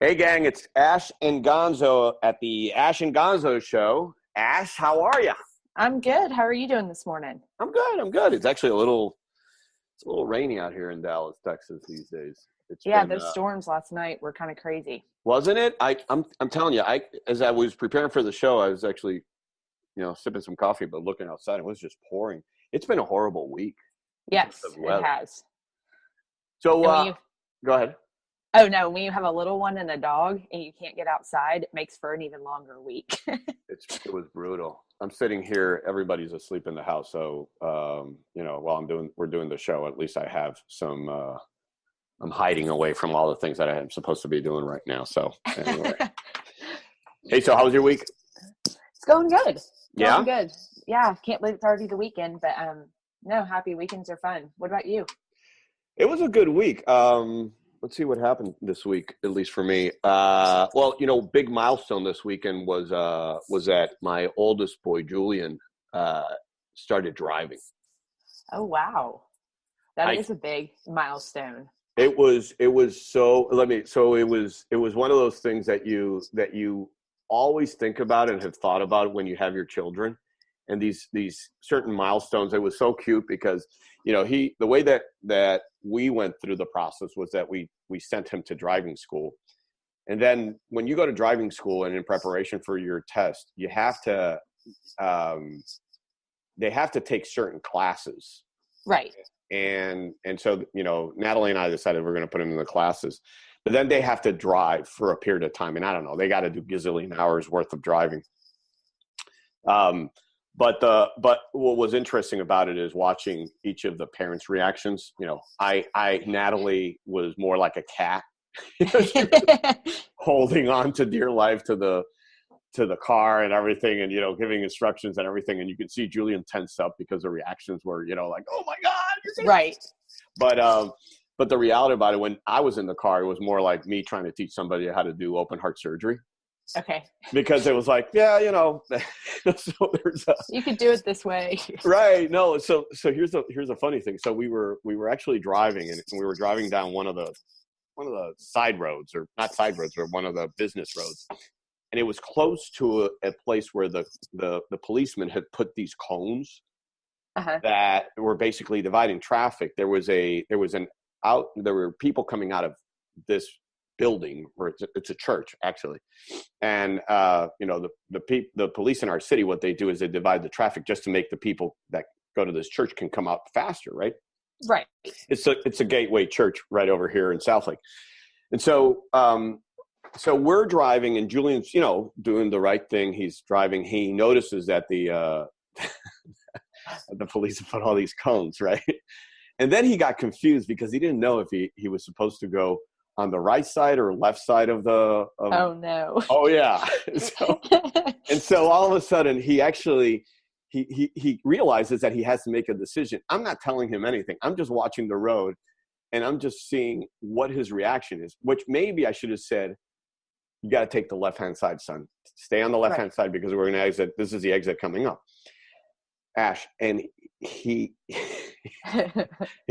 Hey gang, it's Ash and Gonzo at the Ash and Gonzo show. Ash, how are you? I'm good. How are you doing this morning? I'm good. It's actually a little rainy out here in Dallas, Texas these days. Those storms last night were kind of crazy. Wasn't it? I'm telling you, as I was preparing for the show, I was actually, sipping some coffee, but looking outside, it was just pouring. It's been a horrible week. Yes, it has. So, go ahead. Oh, no, when you have a little one and a dog and you can't get outside, it makes for an even longer week. It was brutal. I'm sitting here, everybody's asleep in the house. So, while we're doing the show, at least I have some, I'm hiding away from all the things that I'm supposed to be doing right now. So anyway. Hey, so how was your week? It's going good. Yeah? Good. Yeah. Can't believe it's already the weekend, but, no, happy weekends are fun. What about you? It was a good week. Let's see what happened this week, at least for me. Big milestone this weekend was that my oldest boy, Julian, started driving. Oh, wow. That is a big milestone. It was one of those things that you always think about and have thought about when you have your children, and these certain milestones. It was so cute because the way that we went through the process was that we sent him to driving school. And then when you go to driving school and in preparation for your test, you have to, they have to take certain classes. Right. And so, Natalie and I decided we're going to put him in the classes, but then they have to drive for a period of time. And I don't know, they got to do gazillion hours worth of driving. But what was interesting about it is watching each of the parents' reactions. Natalie was more like a cat, holding on to dear life to the car and everything, and giving instructions and everything. And you could see Julian tense up because the reactions were, like, "Oh my God!" Right. But the reality about it, when I was in the car, it was more like me trying to teach somebody how to do open heart surgery. Okay. Because it was like, so there's you could do it this way. Right. No. So here's a funny thing. So we were actually driving, and we were driving down one of the side roads, or not side roads, or one of the business roads. And it was close to a place where the policemen had put these cones that were basically dividing traffic. There were people coming out of this building, where it's a church actually, and the police in our city, what they do is they divide the traffic just to make the people that go to this church can come out faster, right? Right. It's a gateway church right over here in Southlake, and so we're driving, and Julian's doing the right thing. He's driving. He notices that the police have put all these cones, right? And then he got confused because he didn't know if he was supposed to go on the right side or left side of the. Oh no! Oh yeah. So all of a sudden he actually he realizes that he has to make a decision. I'm not telling him anything. I'm just watching the road, and I'm just seeing what his reaction is. Which maybe I should have said, "You got to take the left-hand side, son. Stay on the left-hand side because we're going to exit. This is the exit coming up." Ash, and it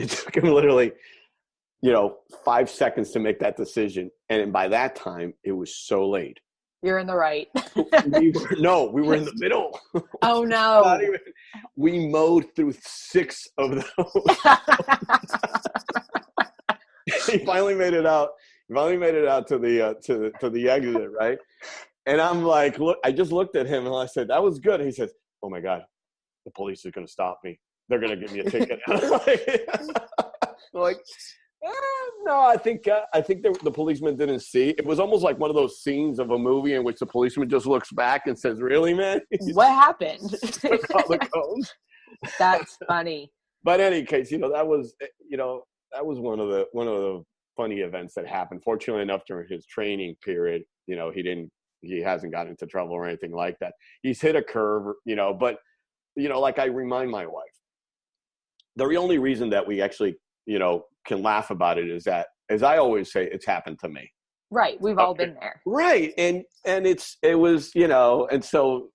took him literally 5 seconds to make that decision. And by that time, it was so late. You're in the right. we were in the middle. Oh, no. We mowed through 6 of those. He finally made it out. To the exit, right? And I'm like, look, I just looked at him and I said, "That was good." And he says, "Oh my God, the police are going to stop me. They're going to give me a ticket." Like, no, I think the policeman didn't see. It was almost like one of those scenes of a movie in which the policeman just looks back and says, "Really, man? What happened?" Took all the cones. That's funny. But in any case, that was one of the funny events that happened. Fortunately enough, during his training period, he hasn't gotten into trouble or anything like that. He's hit a curve, but like I remind my wife, the only reason that we actually, can laugh about it is that, as I always say, it's happened to me. Right. We've all been there. Right. And it was, and so,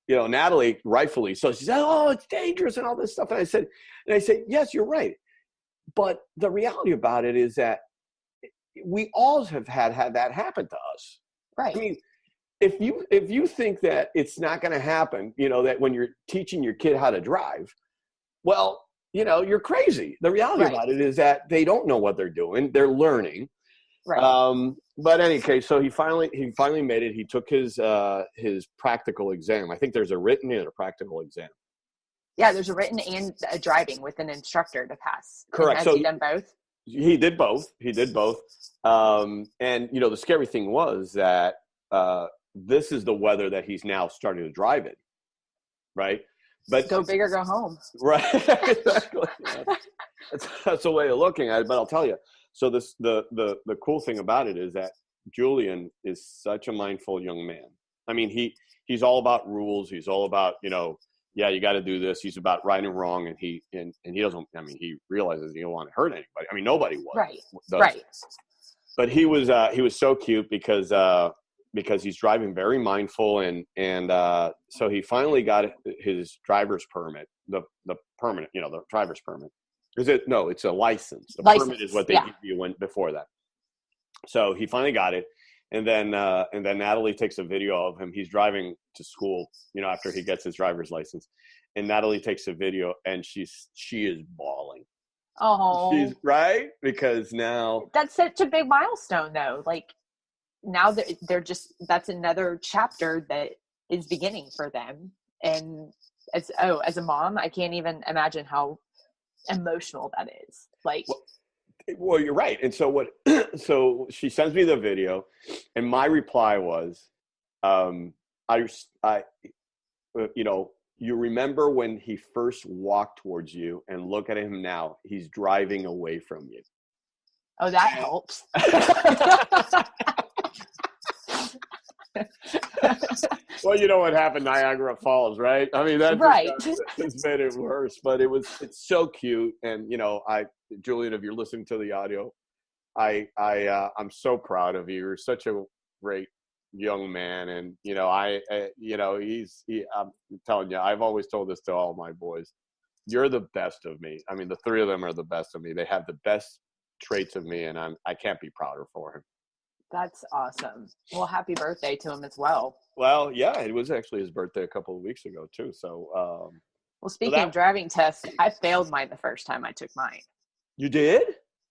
Natalie, rightfully so, she said, "Oh, it's dangerous," and all this stuff. And I said, yes, you're right. But the reality about it is that we all have had that happen to us. Right. I mean, if you think that it's not going to happen, that when you're teaching your kid how to drive, well, you're crazy. The reality about it is that they don't know what they're doing. They're learning. Right. But in any case, so he finally made it. He took his practical exam. I think there's a written and a practical exam. Yeah, there's a written and a driving with an instructor to pass. Correct. And has he done both? He did both. And the scary thing was that this is the weather that he's now starting to drive in, right? But go big or go home. Right. Exactly. That's a way of looking at it. But I'll tell you. So the cool thing about it is that Julian is such a mindful young man. I mean, he's all about rules. He's all about, you got to do this. He's about right and wrong. And he doesn't, he realizes he don't want to hurt anybody. I mean, nobody would. Right. But he was so cute because he's driving very mindful. And so he finally got his driver's permit, the permanent, the driver's permit. No, it's a license. The permit is what they give you before that. So he finally got it. And then Natalie takes a video of him. He's driving to school, after he gets his driver's license. And Natalie takes a video and she is bawling. Oh, she's right. Because now that's such a big milestone though. Like now they're just, that's another chapter that is beginning for them. And as a mom, I can't even imagine how emotional that is. Like, well, you're right. And so so she sends me the video and my reply was, you remember when he first walked towards you, and look at him now, he's driving away from you. Oh, that helps. Well, you know what happened, Niagara Falls, right? I mean, that's right. It's made it worse, but it's so cute. And, Julian, if you're listening to the audio, I'm so proud of you. You're such a great young man. And, I'm telling you, I've always told this to all my boys. You're the best of me. I mean, the three of them are the best of me. They have the best traits of me, and I can't be prouder for him. That's awesome. Well, happy birthday to him as well. Well, yeah, it was actually his birthday a couple of weeks ago too. So, well, speaking of driving tests, I failed mine the first time I took mine. You did?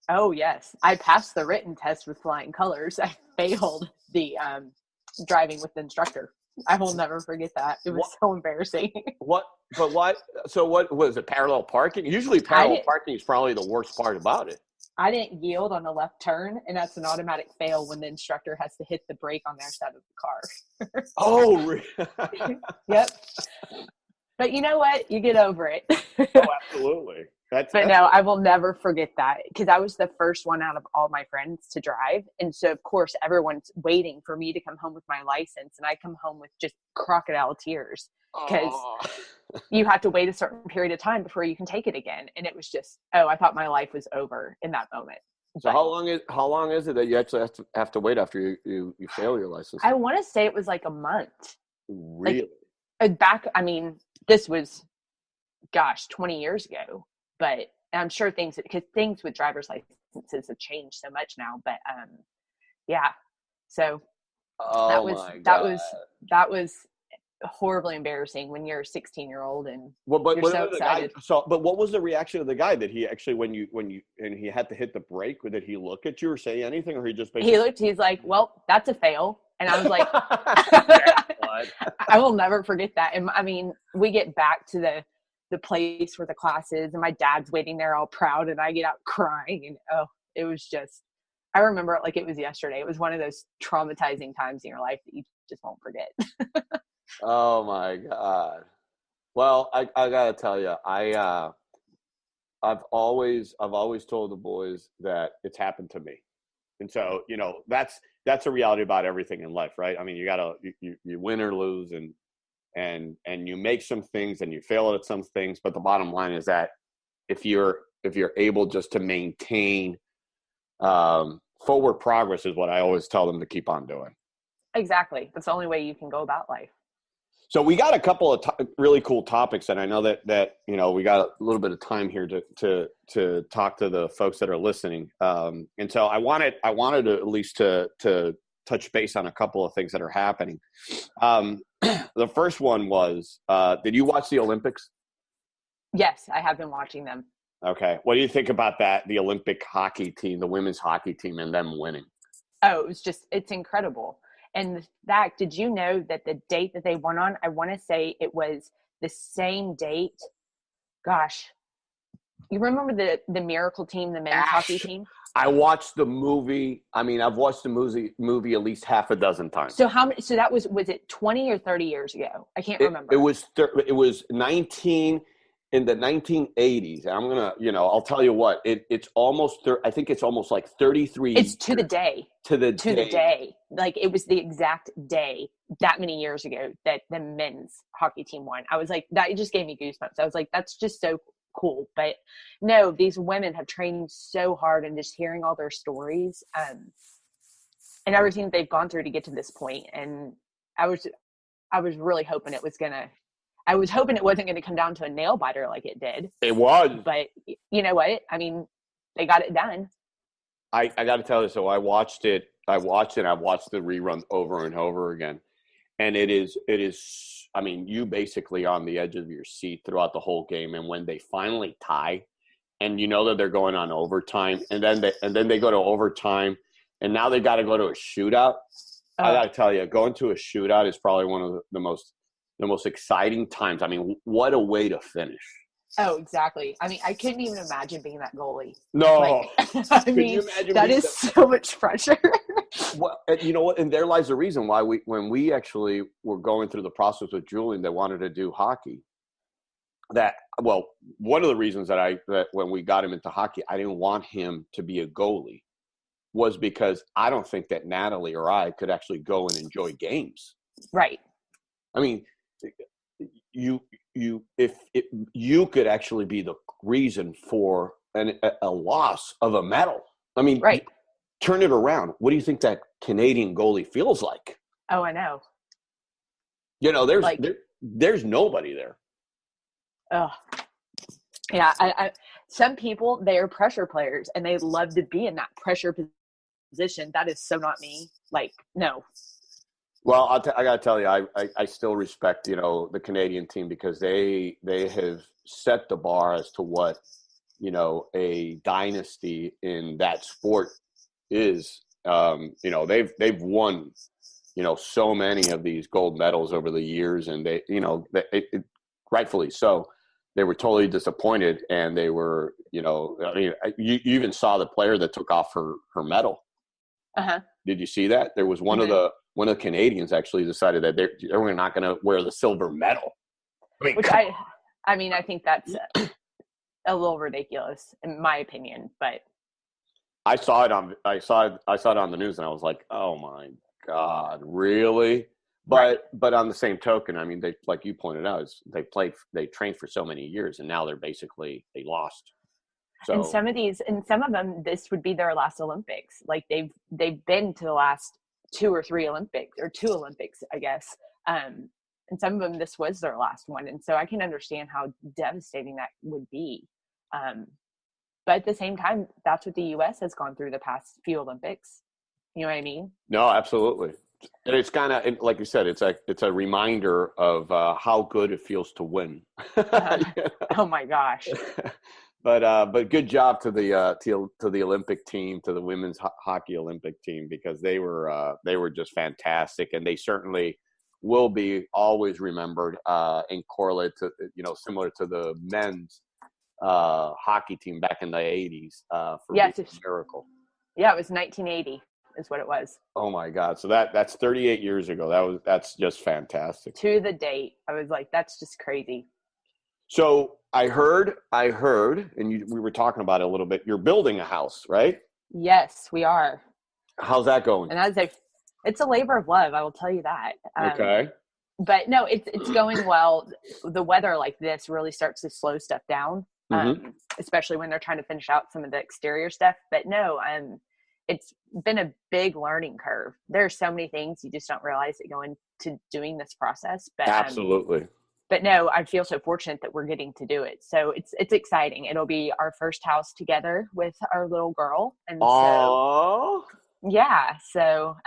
Oh, yes. I passed the written test with flying colors. I failed the driving with the instructor. I will never forget that. It was so embarrassing. What? But what? So what was it? Parallel parking? Usually parallel parking is probably the worst part about it. I didn't yield on a left turn, and that's an automatic fail when the instructor has to hit the brake on their side of the car. Oh, really? Yep. But you know what? You get over it. Oh, absolutely. No, I will never forget that, because I was the first one out of all my friends to drive. And so, of course, everyone's waiting for me to come home with my license, and I come home with just crocodile tears because you have to wait a certain period of time before you can take it again. And it was just, I thought my life was over in that moment. So how long is it that you actually have to wait after you fail your license? I want to say it was like a month. Really? This was, 20 years ago. But I'm sure things with driver's licenses have changed so much now. But yeah. So that was horribly embarrassing when you're a 16-year-old and you're so excited. But what was the reaction of the guy? Did he actually, when he had to hit the brake, did he look at you or say anything, or he just basically... he's like, well, that's a fail. And I was like, I will never forget that. And I mean, we get back to the place where the class is, and my dad's waiting there all proud, and I get out crying, and it was just, I remember it like it was yesterday. It was one of those traumatizing times in your life that you just won't forget. Oh my God. Well, I gotta tell you, I've always told the boys that it's happened to me. And so, that's a reality about everything in life, right? I mean, you win or lose, and you make some things and you fail at some things, but the bottom line is that if you're able just to maintain forward progress is what I always tell them to keep on doing. Exactly. That's the only way you can go about life. So we got a couple of really cool topics, and I know that you know we got a little bit of time here to talk to the folks that are listening. And so I wanted to at least to touch base on a couple of things that are happening. The first one was, did you watch the Olympics? Yes, I have been watching them. Okay, what do you think about that? The Olympic hockey team, the women's hockey team, and them winning. Oh, it's incredible. And the fact, did you know that the date that they won on, I want to say it was the same date. Gosh, you remember the Miracle team, the men's hockey team? I watched the movie. I mean, I've watched the movie at least half a dozen times. So how many? So that was it 20 or 30 years ago? I can't remember. It was 19 in the 1980s. And I'm gonna, I'll tell you what. It's almost. I think it's almost like 33. It's to the day. To the day. Like it was the exact day that many years ago that the men's hockey team won. I was like, that just gave me goosebumps. I was like, that's just so cool. But no, these women have trained so hard, and just hearing all their stories and everything that they've gone through to get to this point. And I was really hoping it wasn't going to come down to a nail biter like it did. It was. But you know what? I mean, they got it done. I got to tell you, so I've watched the rerun over and over again. And it is, I mean, you basically on the edge of your seat throughout the whole game. And when they finally tie, and you know that they're going on overtime, and then they go to overtime, and now they got to go to a shootout. I got to tell you, going to a shootout is probably one of the most exciting times. I mean, what a way to finish. Oh, exactly. I mean, I couldn't even imagine being that goalie. No. I mean, that is so much pressure. Well, you know what? And there lies the reason why when we actually were going through the process with Julian that wanted to do hockey, one of the reasons that when we got him into hockey, I didn't want him to be a goalie was because I don't think that Natalie or I could actually go and enjoy games. Right. I mean, if you could actually be the reason for a loss of a medal. I mean, right. Turn it around. What do you think that Canadian goalie feels like? Oh, I know. There's nobody there. Oh, yeah. Some people, they are pressure players, and they love to be in that pressure position. That is so not me. Like, no. Well, I got to tell you, I still respect, the Canadian team because they have set the bar as to what, a dynasty in that sport is. They've won, so many of these gold medals over the years, and they, rightfully so. They were totally disappointed, and they were, you even saw the player that took off her medal. Uh-huh. Did you see that? There was one of the Canadians actually decided that they were not going to wear the silver medal. I think that's a little ridiculous in my opinion, but I saw it on the news, and I was like, oh my God, really? But on the same token, I mean, they, like you pointed out, they trained for so many years, and now they lost. So, and some of them, this would be their last Olympics. Like they've been to the last 2 or 3 Olympics, or 2 Olympics, I guess. And some of them, this was their last one. And so I can understand how devastating that would be. But at the same time, that's what the U.S. has gone through the past few Olympics. You know what I mean? No, absolutely. And it's kind of, like you said, it's a reminder of how good it feels to win. Oh my gosh. But good job to the Olympic team, to the women's hockey Olympic team, because they were just fantastic, and they certainly will be always remembered and correlate to, similar to the men's hockey team back in the 80s for miracle. Yeah, it was 1980 is what it was. Oh my God. So that's 38 years ago. That's just fantastic. To the date. I was like, that's just crazy. So I heard, and we were talking about it a little bit. You're building a house, right? Yes, we are. How's that going? And it's a labor of love. I will tell you that. Okay. But no, it's going well. The weather like this really starts to slow stuff down, especially when they're trying to finish out some of the exterior stuff. But no, it's been a big learning curve. There are so many things you just don't realize that go into doing this process. Absolutely. But no, I feel so fortunate that we're getting to do it. So it's exciting. It'll be our first house together with our little girl. And so yeah. So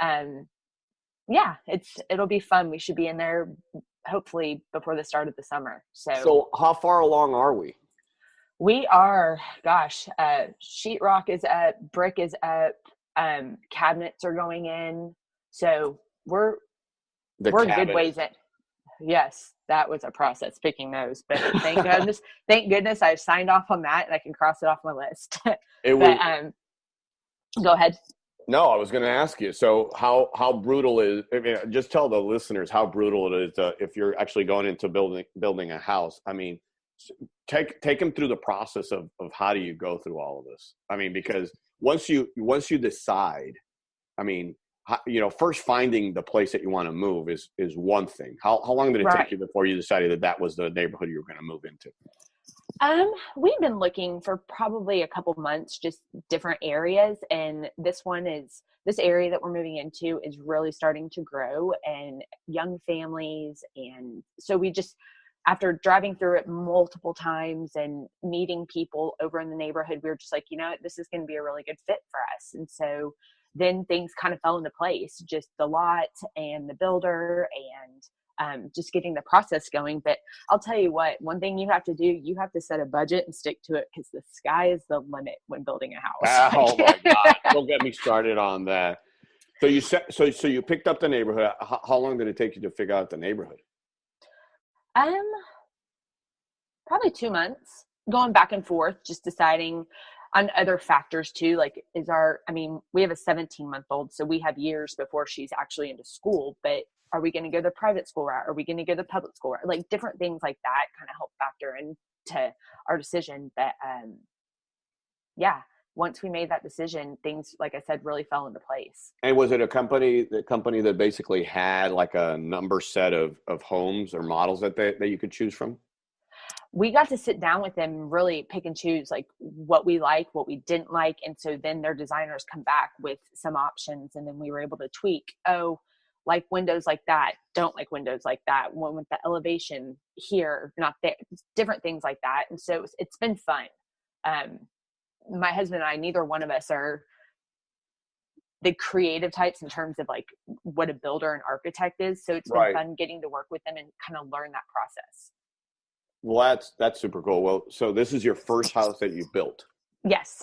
yeah, it'll be fun. We should be in there hopefully before the start of the summer. So how far along are we? We are, gosh, sheetrock is up, brick is up, cabinets are going in. So we're a good ways in. Yes, that was a process picking those, but thank goodness I signed off on that and I can cross it off my list. Go ahead. No, I was going to ask you. So how brutal is? I mean, just tell the listeners how brutal it is if you're actually going into building a house. I mean, take them through the process of how do you go through all of this. I mean, because once you decide, I mean, first finding the place that you want to move is one thing. How long did it take you before you decided that was the neighborhood you were going to move into? We've been looking for probably a couple months, just different areas. And this area that we're moving into is really starting to grow and young families. And so we just, after driving through it multiple times and meeting people over in the neighborhood, we were just like, this is going to be a really good fit for us. And so then things kind of fell into place, just the lot and the builder and just getting the process going. But I'll tell you what, one thing you have to do, you have to set a budget and stick to it, because the sky is the limit when building a house. Oh my God. Don't get me started on that. So you picked up the neighborhood. How long did it take you to figure out the neighborhood? Probably 2 months, going back and forth, just deciding on other factors too. Like we have a 17-month-old, so we have years before she's actually into school, but are we going to go the private school route? Are we going to go the public school route? Like different things like that kind of help factor into our decision. But yeah, once we made that decision, things, like I said, really fell into place. And was it the company that basically had like a number set of homes or models that you could choose from? We got to sit down with them and really pick and choose like what we like, what we didn't like. And so then their designers come back with some options, and then we were able to tweak. Oh, like windows like that, don't like windows like that, one with the elevation here, not there, different things like that. And so it's been fun. My husband and I, neither one of us are the creative types in terms of like what a builder and architect is. So it's been fun getting to work with them and kind of learn that process. Well, that's super cool. Well, so this is your first house that you built? Yes.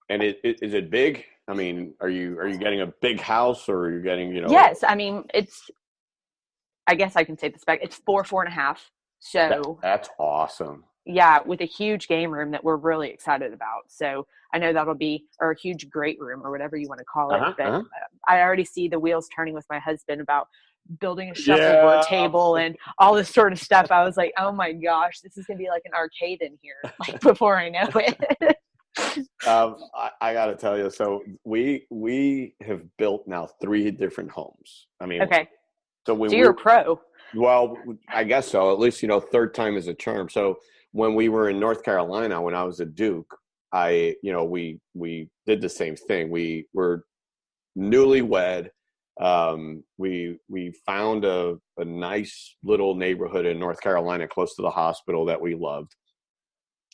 And is it big? I mean, are you getting a big house, or are you getting, Yes. I mean, I guess I can say the spec. It's 4.5. So that's awesome. Yeah. With a huge game room that we're really excited about. So I know that'll be, or a huge great room or whatever you want to call it. But I already see the wheels turning with my husband about building a shuffleboard table and all this sort of stuff. I was like, oh my gosh, this is going to be like an arcade in here, like before I know it. I got to tell you, so we have built now 3 different homes. I mean, okay. So you're a pro. Well, I guess so. At least, third time is a charm. So when we were in North Carolina, when I was at Duke, we did the same thing. We were newlywed. We found a nice little neighborhood in North Carolina close to the hospital that we loved.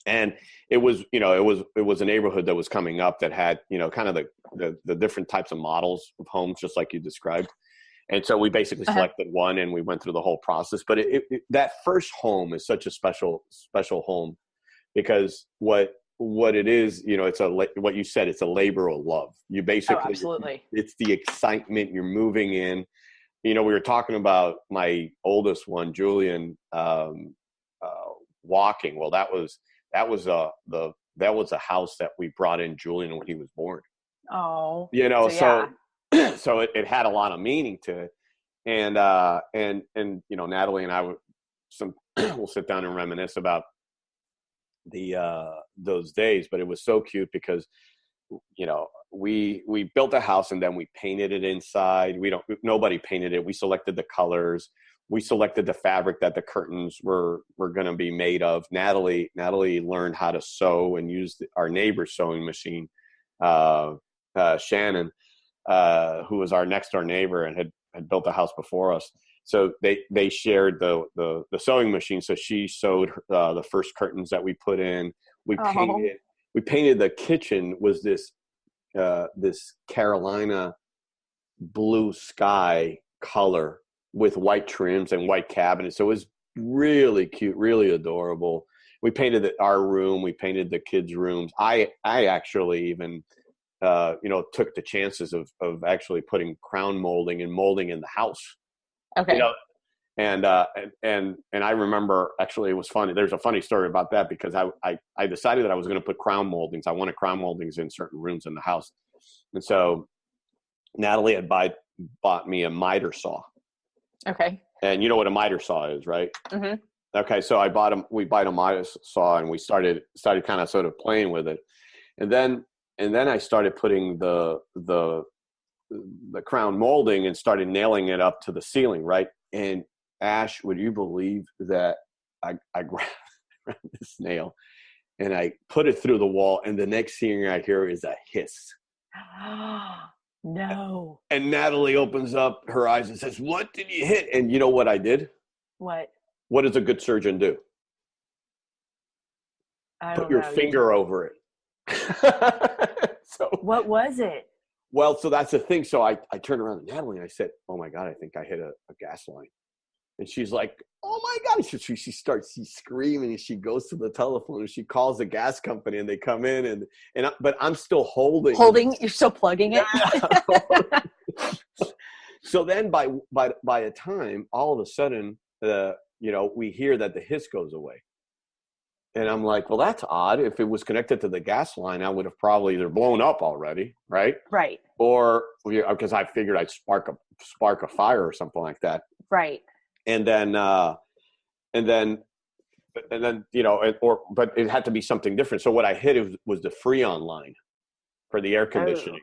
And it was a neighborhood that was coming up that had, kind of the different types of models of homes, just like you described. And so we basically selected one, and we went through the whole process. But that first home is such a special home, because what it is, it's what you said, it's a labor of love. You basically, absolutely. It's the excitement. You're moving in. We were talking about my oldest one, Julian, walking. Well, that was a house that we brought in Julian when he was born. Oh, so it had a lot of meaning to it. And Natalie and I we'll sit down and reminisce about those days, but it was so cute because, we built a house and then we painted it inside. Nobody painted it. We selected the colors. We selected the fabric that the curtains were going to be made of. Natalie learned how to sew and used our neighbor's sewing machine. Shannon, who was our next door neighbor and had built a house before us. So they shared the sewing machine. So she sewed the first curtains that we put in. We painted the kitchen was this Carolina blue sky color with white trims and white cabinets. So it was really cute, really adorable. We painted our room. We painted the kids' rooms. I actually even took the chances of actually putting crown molding and molding in the house. Okay. And I remember, actually, it was funny. There's a funny story about that because I decided that I was going to put crown moldings. I wanted crown moldings in certain rooms in the house. And so Natalie had bought me a miter saw. Okay. And you know what a miter saw is, right? Mm-hmm. Okay. So we bought a miter saw and we started kind of sort of playing with it. And then I started putting the crown molding and started nailing it up to the ceiling, right? And Ash, would you believe that I grabbed this nail and I put it through the wall, and the next thing I hear is a hiss. No. And Natalie opens up her eyes and says, "What did you hit?" And you know what I did? What? What does a good surgeon do? Put your finger over it. So what was it? Well, so that's the thing. So I turned around to Natalie and I said, "Oh my God, I think I hit a gas line." And she's like, "Oh my God." She starts screaming and she goes to the telephone and she calls the gas company and they come in but I'm still holding. You're still plugging it? Yeah. So then by a time, all of a sudden, we hear that the hiss goes away. And I'm like, well, that's odd. If it was connected to the gas line, I would have probably either blown up already, right? Right. Or because I figured I'd spark a fire or something like that. Right. And then, but it had to be something different. So what I hit was the Freon line for the air conditioning,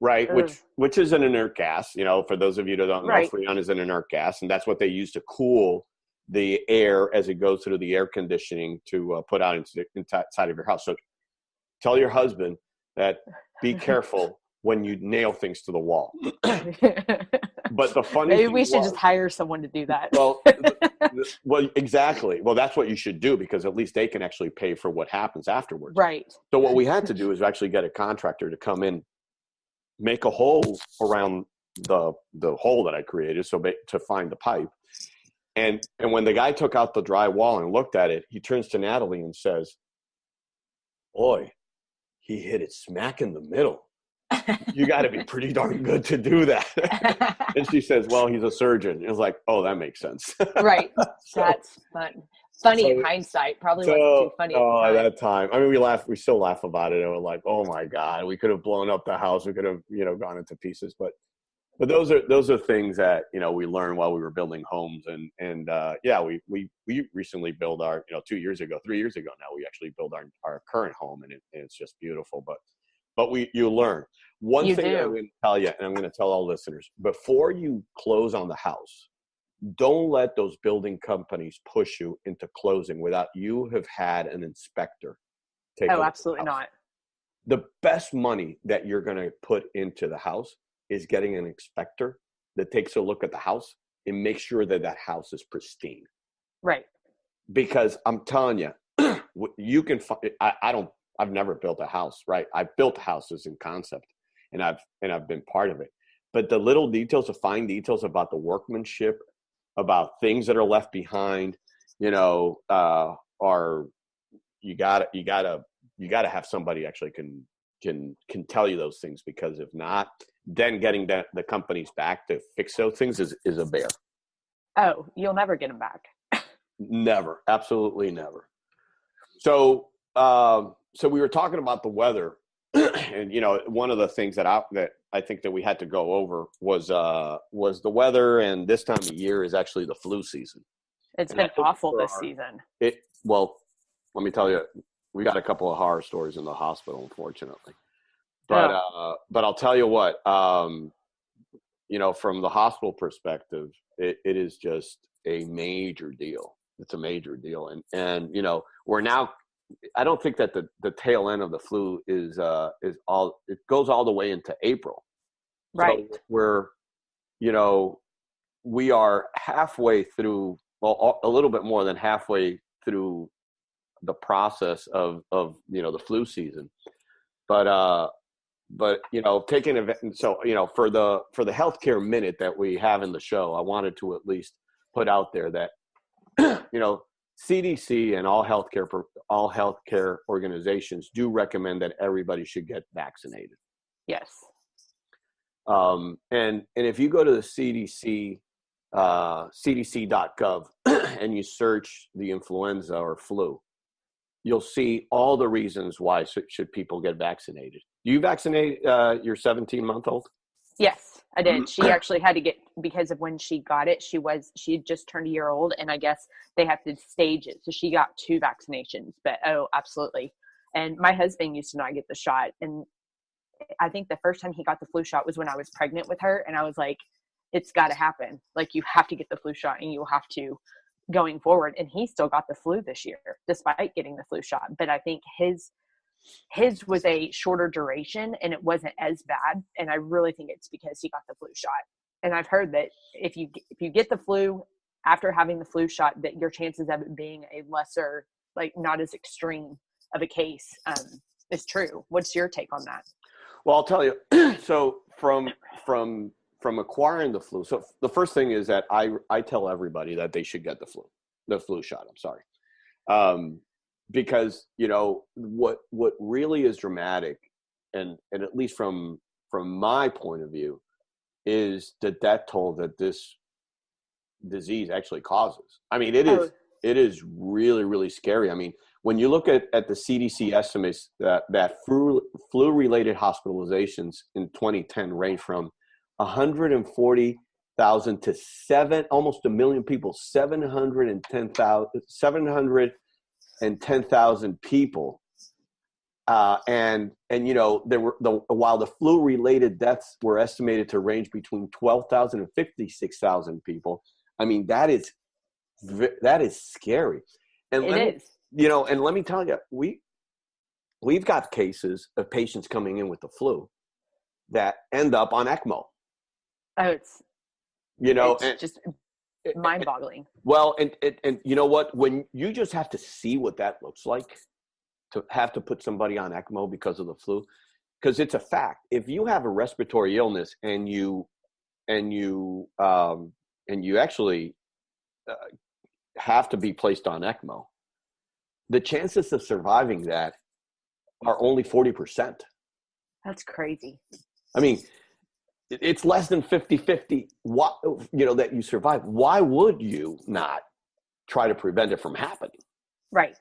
right? Which is an inert gas. For those of you that don't know, Freon is an inert gas, and that's what they use to cool the air as it goes through the air conditioning to put out inside of your house. So tell your husband that be careful when you nail things to the wall. But the funny thing we should just hire someone to do that. Well, exactly. Well, that's what you should do because at least they can actually pay for what happens afterwards. Right. So what we had to do is actually get a contractor to come in, make a hole around the hole that I created to find the pipe. And when the guy took out the drywall and looked at it, he turns to Natalie and says, "Boy, he hit it smack in the middle. You got to be pretty darn good to do that." And she says, "Well, he's a surgeon." It was like, oh, that makes sense. Right. That's fun. Funny in hindsight. Probably wasn't too funny at that time. I mean, we still laugh about it. And we're like, oh my God, we could have blown up the house. We could have, gone into pieces. But those are things that, we learned while we were building homes. And we recently built our, 3 years ago now, we actually built our current home, and it's just beautiful. But you learn. One thing I'm going to tell you, and I'm going to tell all listeners, before you close on the house, don't let those building companies push you into closing without you have had an inspector take a look. Oh, absolutely not. The best money that you're going to put into the house is getting an inspector that takes a look at the house and makes sure that house is pristine. Right. Because I'm telling you, you can find, I've never built a house, right? I've built houses in concept and I've been part of it. But the little details, the fine details about the workmanship, about things that are left behind, are you gotta have somebody actually can tell you those things, because if not, then getting the companies back to fix those things is a bear. Oh, you'll never get them back. Never. Absolutely never. So we were talking about the weather, and one of the things that I think that we had to go over was the weather, and this time of year is actually the flu season. It's been awful this season. Well, let me tell you, we got a couple of horror stories in the hospital, unfortunately. But I'll tell you what, from the hospital perspective, it is just a major deal. It's a major deal, and we're now I don't think that the tail end of the flu is all, it goes all the way into April. Right. So we're, you know, we are halfway through, well, a little bit more than halfway through the process of you know, the flu season. But you know, taking event, so you know, for the healthcare minute that we have in the show, I wanted to at least put out there that you know, CDC and all healthcare organizations do recommend that everybody should get vaccinated. Yes. And if you go to the CDC, cdc.gov, and you search the influenza or flu, you'll see all the reasons why should people get vaccinated. Do you vaccinate your 17-month-old? Yes, I did. She actually had to get, because of when she got it, she had just turned a year old, and I guess they have to stage it. So she got 2 vaccinations, but oh, absolutely. And my husband used to not get the shot. And I think the first time he got the flu shot was when I was pregnant with her. And I was like, it's got to happen. Like, you have to get the flu shot, and you have to going forward. And he still got the flu this year, despite getting the flu shot. But I think his was a shorter duration, and it wasn't as bad. And I really think it's because he got the flu shot. And I've heard that if you get the flu after having the flu shot, that your chances of it being a lesser, like not as extreme of a case, is true. What's your take on that? Well, I'll tell you. So from acquiring the flu, so the first thing is that I tell everybody that they should get the flu shot. I'm sorry. Because, you know, what really is dramatic, and at least from my point of view, is the death toll that this disease actually causes. I mean, it is really, really scary. I mean, when you look at the CDC estimates that flu-related hospitalizations in 2010 range from 140,000 to almost 1 million people, 710,000 people, and you know, while the flu-related deaths were estimated to range between 12,000 and 56,000 people. I mean, that is scary. And it is. You know, and let me tell you, we've got cases of patients coming in with the flu that end up on ECMO. Oh, it's just mind-boggling. Well, and you know what? When you just have to see what that looks like, to have to put somebody on ECMO because of the flu, because it's a fact. If you have a respiratory illness and you actually have to be placed on ECMO, the chances of surviving that are only 40%. That's crazy. I mean, it's less than 50-50, you know, that you survive. Why would you not try to prevent it from happening? Right.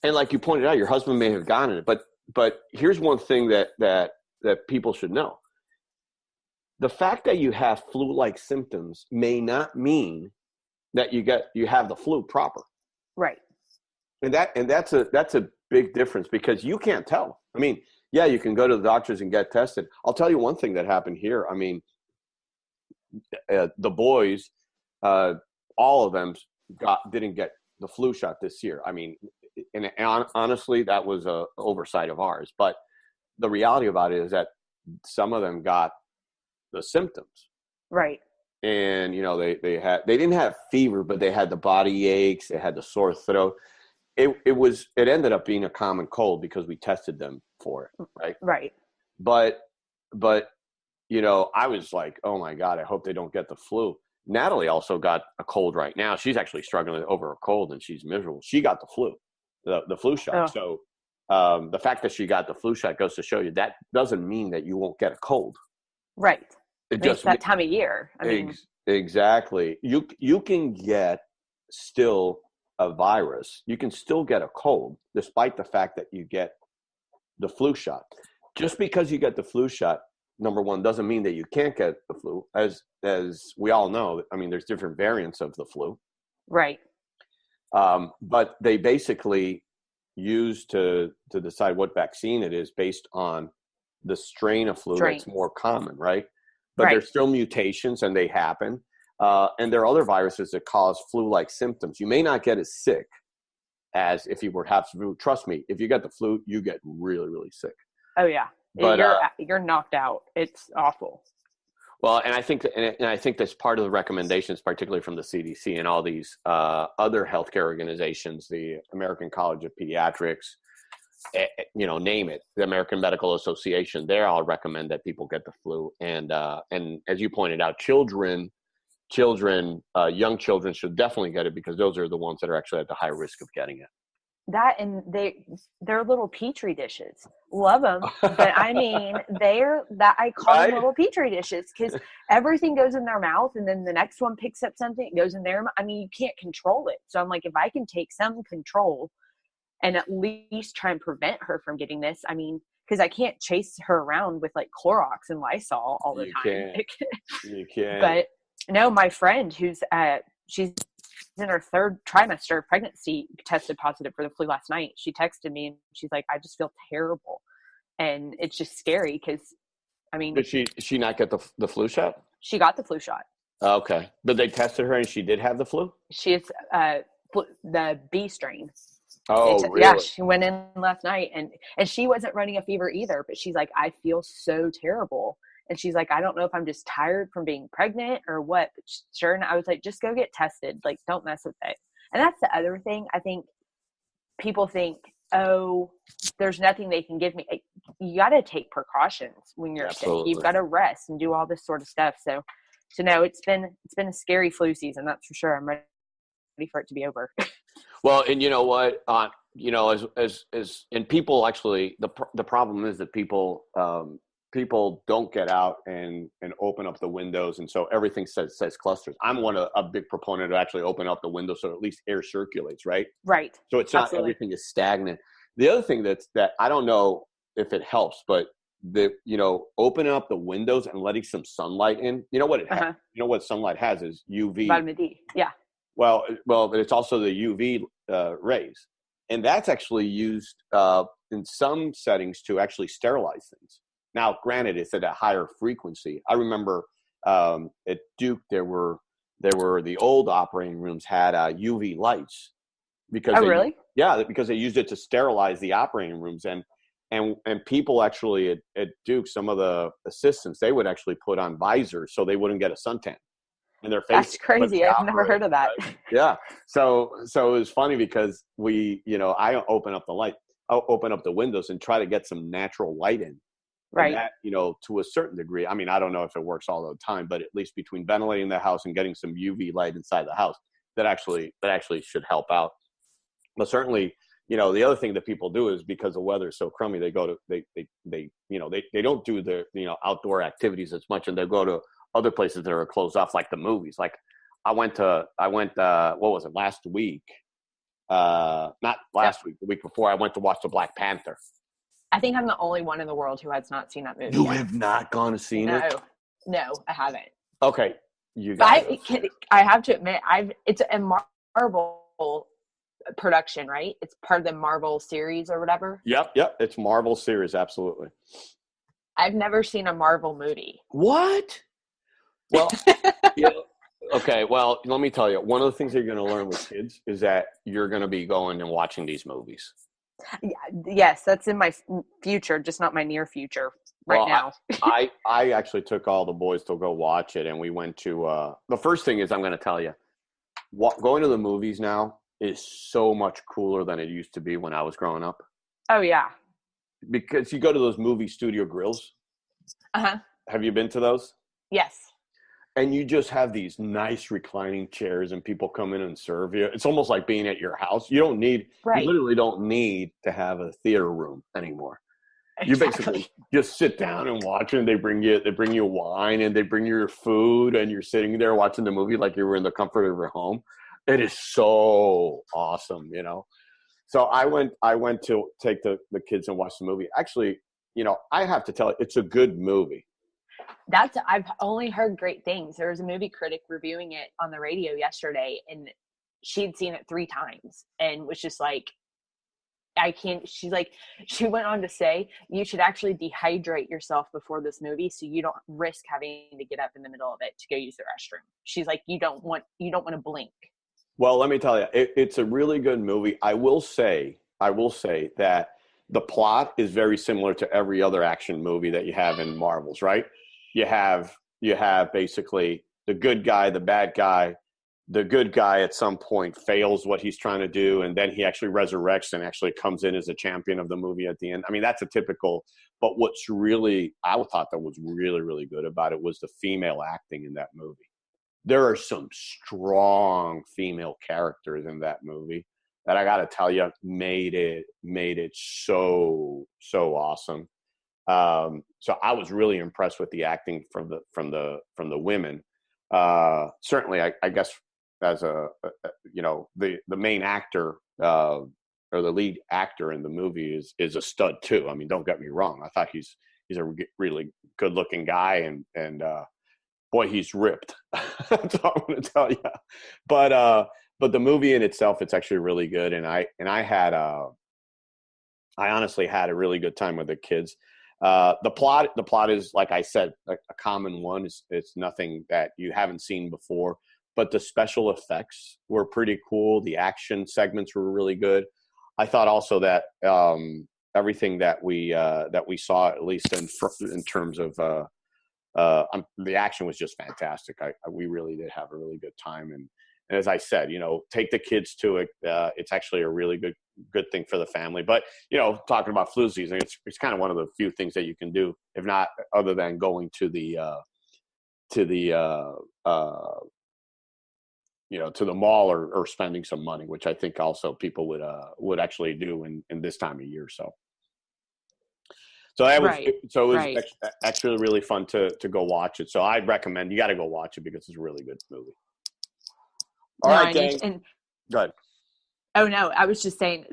And like you pointed out, your husband may have gotten it, but here's one thing that people should know. The fact that you have flu-like symptoms may not mean that you have the flu proper. Right. And that's a big difference, because you can't tell. I mean, yeah, you can go to the doctors and get tested. I'll tell you one thing that happened here. I mean, the boys, all of them didn't get the flu shot this year. I mean, and honestly, that was a oversight of ours. But the reality about it is that some of them got the symptoms. Right. And, you know, they didn't have fever, but they had the body aches, they had the sore throat. It ended up being a common cold because we tested them for it. Right. Right. But, you know, I was like, oh my God, I hope they don't get the flu. Natalie also got a cold right now. She's actually struggling over a cold, and she's miserable. She got the flu, the flu shot. Oh. So the fact that she got the flu shot goes to show you that doesn't mean that you won't get a cold. Right. It's that time of year. I mean, exactly. You can get still a virus. You can still get a cold, despite the fact that you get the flu shot. Just because you get the flu shot, number one, doesn't mean that you can't get the flu. As we all know, I mean, there's different variants of the flu. Right. But they basically use to decide what vaccine it is based on the strain of flu that's more common, right? But there's still mutations, and they happen. And there are other viruses that cause flu-like symptoms. You may not get as sick, as if you were have flu. Trust me, if you get the flu, you get really, really sick. Oh yeah. But You're knocked out. It's awful. well, and I think that's part of the recommendations, particularly from the CDC and all these other healthcare organizations, the American College of Pediatrics, name it, the American Medical Association. They all recommend that people get the flu, and as you pointed out, young children should definitely get it because those are the ones that are actually at the high risk of getting it. That, and they're little petri dishes. Love them, but I mean, I call them little petri dishes because everything goes in their mouth, and then the next one picks up something, it goes in their mouth. I mean, you can't control it. So I'm like, if I can take some control and at least try and prevent her from getting this, I mean, because I can't chase her around with like Clorox and Lysol all the time. You can't. But no, my friend who's she's in her 3rd trimester of pregnancy tested positive for the flu last night. She texted me and she's like, I just feel terrible. And it's just scary because, I mean. Did she not get the flu shot? She got the flu shot. Okay. But they tested her and she did have the flu? She is the B strain. Oh, really? Yeah, she went in last night and she wasn't running a fever either, but she's like, I feel so terrible. And she's like, I don't know if I'm just tired from being pregnant or what. But sure. And I was like, just go get tested. Like, don't mess with it. And that's the other thing. I think people think, oh, there's nothing they can give me. You got to take precautions when you're sick. You've got to rest and do all this sort of stuff. So no, it's been a scary flu season. That's for sure. I'm ready for it to be over. Well, and you know what, as and people actually, the problem is that people don't get out and open up the windows, and so everything says clusters. I'm a big proponent of actually open up the window so at least air circulates, right? Right. So it's not everything is stagnant. The other thing that I don't know if it helps, but opening up the windows and letting some sunlight in. You know what what sunlight has is UV. Vitamin D. Yeah. Well, but it's also the UV rays, and that's actually used in some settings to actually sterilize things. Now, granted, it's at a higher frequency. I remember at Duke there were the old operating rooms had UV lights because really? Yeah, because they used it to sterilize the operating rooms, and people actually at Duke, some of the assistants, they would actually put on visors so they wouldn't get a suntan in their face. That's crazy. I've never heard of that. Right? Yeah. So it was funny because I open up the windows and try to get some natural light in. Right. And that, to a certain degree, I mean, I don't know if it works all the time, but at least between ventilating the house and getting some UV light inside the house, that actually should help out. But certainly, the other thing that people do is because the weather is so crummy, they go to, they don't do their, outdoor activities as much, and they go to other places that are closed off, like the movies. Like I went, what was it, last week? Not last week, the week before, I went to watch the Black Panther. I think I'm the only one in the world who has not seen that movie. You have not gone to see it? No, I haven't. Okay. I have to admit, it's a Marvel production, right? It's part of the Marvel series or whatever. Yep. It's Marvel series, absolutely. I've never seen a Marvel movie. What? Well, okay. Well, let me tell you, one of the things that you're going to learn with kids is that you're going to be going and watching these movies. Yes, that's in my future, just not my near future now. I actually took all the boys to go watch it, and we went to the first thing is I'm going to tell you, going to the movies now is so much cooler than it used to be when I was growing up. Oh, yeah. Because you go to those movie studio grills. Uh-huh. Have you been to those? Yes. And you just have these nice reclining chairs and people come in and serve you. It's almost like being at your house. You literally don't need to have a theater room anymore. Exactly. You basically just sit down and watch, and they bring you wine and they bring you your food, and you're sitting there watching the movie like you were in the comfort of your home. It is so awesome, So I went to take the kids and watch the movie. Actually, I have to tell you, it's a good movie. I've only heard great things. There was a movie critic reviewing it on the radio yesterday, and she'd seen it 3 times and was just like, she went on to say, you should actually dehydrate yourself before this movie so you don't risk having to get up in the middle of it to go use the restroom. She's like, you don't want to blink. Well, let me tell you, it's a really good movie. I will say that the plot is very similar to every other action movie that you have in Marvels, right? You have basically the good guy, the bad guy. The good guy at some point fails what he's trying to do, and then he actually resurrects and actually comes in as a champion of the movie at the end. I mean, that's a typical, but what's really, I thought that was really, really good about it was the female acting in that movie. There are some strong female characters in that movie that I got to tell you made it so awesome. So I was really impressed with the acting from the women. Certainly, I guess as the main actor or the lead actor in the movie is a stud too. I mean, don't get me wrong. I thought he's a really good looking guy and boy, he's ripped. That's all I'm going to tell you. But the movie in itself, it's actually really good. And I honestly had a really good time with the kids. The plot is, like I said, a common one. It's nothing that you haven't seen before, but the special effects were pretty cool. The action segments were really good. I thought also that everything that we saw, at least in terms of the action, was just fantastic. We really did have a really good time, and as I said, take the kids to it. It's actually a really good thing for the family. But talking about flu season, it's kind of one of the few things that you can do, if not other than going to the mall or spending some money, which I think also people would actually do in this time of year. So that was Right. so it was Right. actually really fun to go watch it. So I'd recommend you got to go watch it because it's a really good movie. All No, right, I need gang. to, and Go ahead. oh no, I was just saying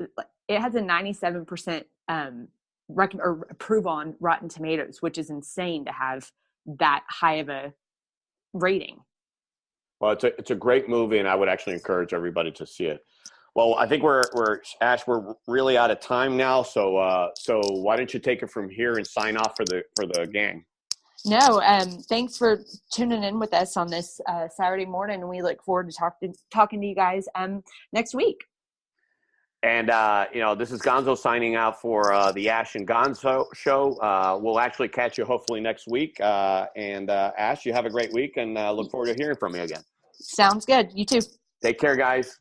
it has a 97% or approve on Rotten Tomatoes, which is insane to have that high of a rating. Well, it's a great movie, and I would actually encourage everybody to see it. Well, I think we're Ash, we're really out of time now. So why don't you take it from here and sign off for the gang? No, thanks for tuning in with us on this Saturday morning. We look forward to talking to you guys next week. And this is Gonzo signing out for the Ash and Gonzo show. We'll actually catch you hopefully next week. And Ash, you have a great week, and look forward to hearing from you again. Sounds good. You too. Take care, guys.